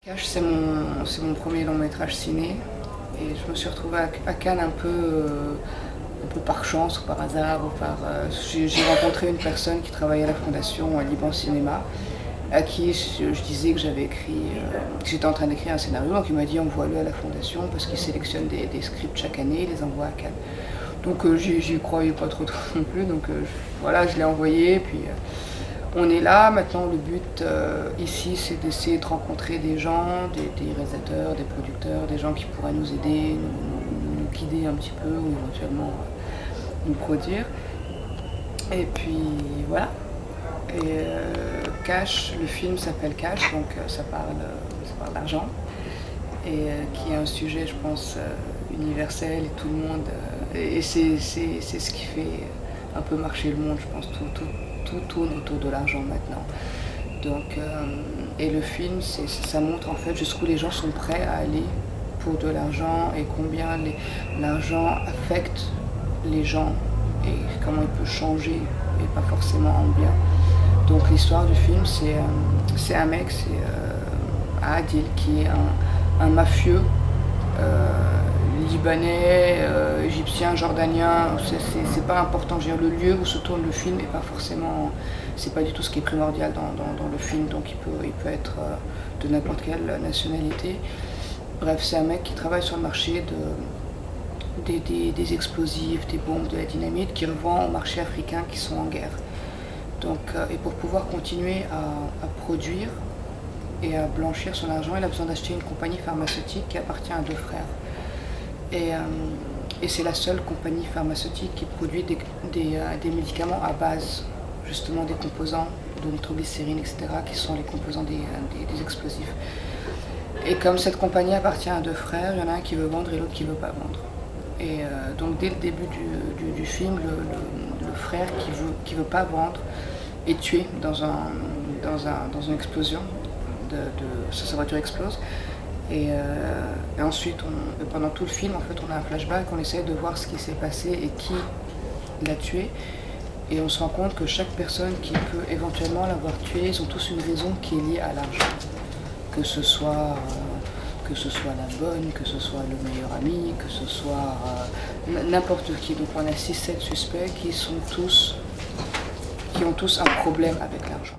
Cash, c'est mon premier long métrage ciné et je me suis retrouvée à Cannes un peu par chance ou par hasard. J'ai rencontré une personne qui travaillait à la fondation Liban Cinéma, à qui je disais que que j'étais en train d'écrire un scénario, donc il m'a dit envoie-le à la fondation parce qu'ils sélectionnent des scripts chaque année et les envoient à Cannes. Donc j'y croyais pas trop non plus, donc voilà, je l'ai envoyé, puis on est là. Maintenant le but ici c'est d'essayer de rencontrer des gens, des réalisateurs, des producteurs, des gens qui pourraient nous aider, nous guider un petit peu ou éventuellement nous produire. Et puis voilà. Et Cash, le film s'appelle Cash, donc ça parle d'argent, et qui est un sujet, je pense, universel, et tout le monde, et c'est ce qui fait un peu marcher le monde, je pense, tout tourne autour de l'argent maintenant. Donc, et le film, ça montre en fait jusqu'où les gens sont prêts à aller pour de l'argent et combien l'argent affecte les gens et comment il peut changer, et pas forcément en bien. Donc l'histoire du film, c'est un mec, c'est Adil, qui est un mafieux libanais, égyptien, jordanien. C'est pas important. Je veux dire, le lieu où se tourne le film n'est pas forcément, c'est pas du tout ce qui est primordial dans le film. Donc il peut être de n'importe quelle nationalité. Bref, c'est un mec qui travaille sur le marché des explosifs, des bombes, de la dynamite, qui revend au marché africain qui sont en guerre. Donc, et pour pouvoir continuer à produire et à blanchir son argent, il a besoin d'acheter une compagnie pharmaceutique qui appartient à deux frères. Et c'est la seule compagnie pharmaceutique qui produit des médicaments à base, justement des composants de nitroglycérine, etc., qui sont les composants des explosifs. Et comme cette compagnie appartient à deux frères, il y en a un qui veut vendre et l'autre qui ne veut pas vendre. Et donc dès le début du film, le frère qui veut pas vendre est tué dans une explosion, sa voiture explose. Et ensuite, pendant tout le film, en fait, on a un flashback, on essaie de voir ce qui s'est passé et qui l'a tué. Et on se rend compte que chaque personne qui peut éventuellement l'avoir tué, ils ont tous une raison qui est liée à l'argent. Que ce soit la bonne, que ce soit le meilleur ami, que ce soit n'importe qui. Donc on a 6-7 suspects qui ont tous un problème avec l'argent.